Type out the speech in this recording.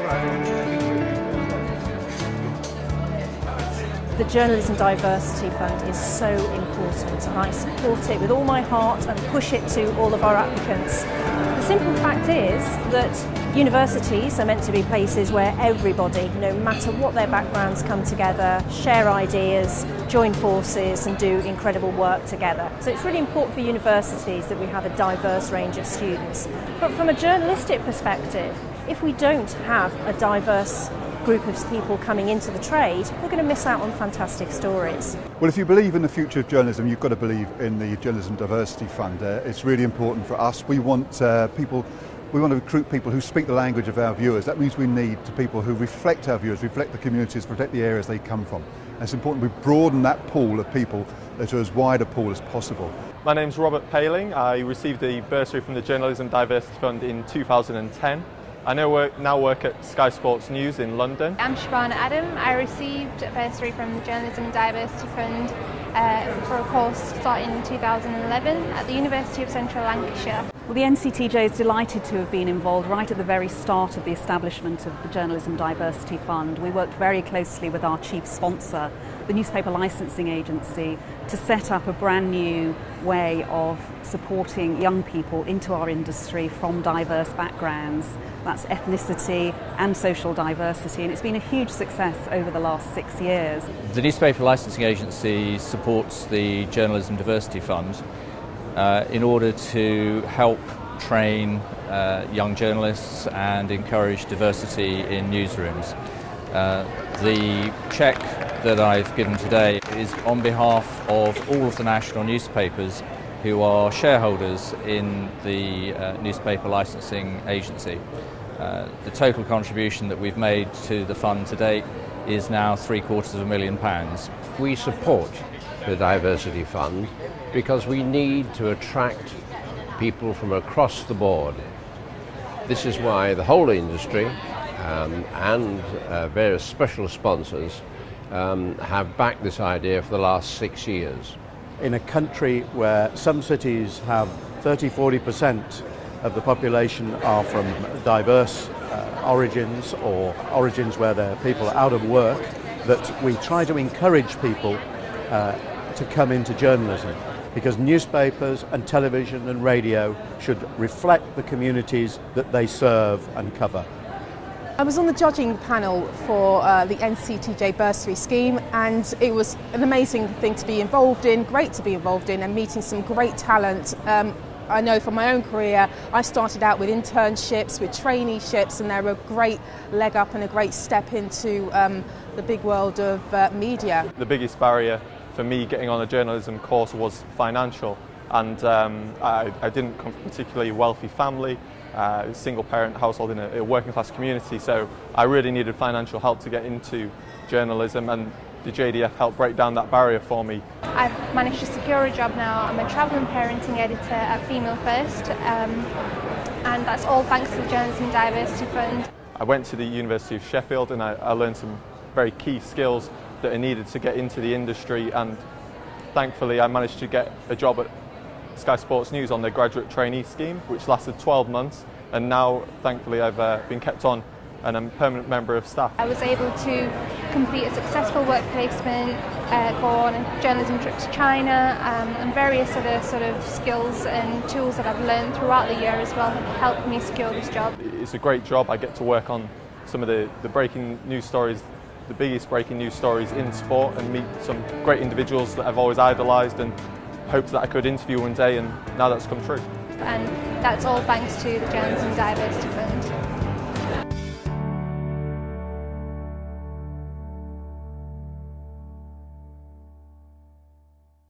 The Journalism Diversity Fund is so important, and I support it with all my heart and push it to all of our applicants. The simple fact is that universities are meant to be places where everybody, no matter what their backgrounds, come together, share ideas, join forces and do incredible work together. So it's really important for universities that we have a diverse range of students. But from a journalistic perspective, if we don't have a diverse group of people coming into the trade, we're going to miss out on fantastic stories. Well, if you believe in the future of journalism, you've got to believe in the Journalism Diversity Fund. It's really important for us. We want to recruit people who speak the language of our viewers. That means we need people who reflect our viewers, reflect the communities, reflect the areas they come from. And it's important we broaden that pool of people to as wide a pool as possible. My name's Robert Paling. I received a bursary from the Journalism Diversity Fund in 2010. I now work at Sky Sports News in London. I'm Siobhan Adam. I received a bursary from the Journalism and Diversity Fund for a course starting in 2011 at the University of Central Lancashire. Well, the NCTJ is delighted to have been involved right at the very start of the establishment of the Journalism Diversity Fund. We worked very closely with our chief sponsor, the Newspaper Licensing Agency, to set up a brand new way of supporting young people into our industry from diverse backgrounds. That's ethnicity and social diversity, and it's been a huge success over the last 6 years. The Newspaper Licensing Agency supports the Journalism Diversity Fund in order to help train young journalists and encourage diversity in newsrooms. The cheque that I've given today is on behalf of all of the national newspapers who are shareholders in the Newspaper Licensing Agency. The total contribution that we've made to the fund to date is now £750,000. We support the Diversity Fund because we need to attract people from across the board. This is why the whole industry and various special sponsors have backed this idea for the last 6 years. In a country where some cities have 30–40% of the population are from diverse origins or origins where there are people out of work, that we try to encourage people to come into journalism, because newspapers and television and radio should reflect the communities that they serve and cover. I was on the judging panel for the NCTJ bursary scheme, and it was an amazing thing to be involved in, great to be involved in, and meeting some great talent. I know from my own career, I started out with internships, with traineeships, and they're a great leg up and a great step into the big world of media. The biggest barrier for me getting on a journalism course was financial, and I didn't come from a particularly wealthy family. Single parent household in a working class community, so I really needed financial help to get into journalism, and the JDF helped break down that barrier for me. I've managed to secure a job now. I'm a travel and parenting editor at Female First, and that's all thanks to the Journalism Diversity Fund. I went to the University of Sheffield and I learned some very key skills that are needed to get into the industry, and thankfully I managed to get a job at Sky Sports News on their graduate trainee scheme, which lasted 12 months, and now thankfully I've been kept on and I'm a permanent member of staff. I was able to complete a successful work placement, go on a journalism trip to China, and various other sort of skills and tools that I've learned throughout the year as well have helped me secure this job. It's a great job. I get to work on some of the breaking news stories, the biggest breaking news stories in sport, and meet some great individuals that I've always idolised and hoped that I could interview one day, and now that's come true. And that's all thanks to the Journalism Diversity Fund.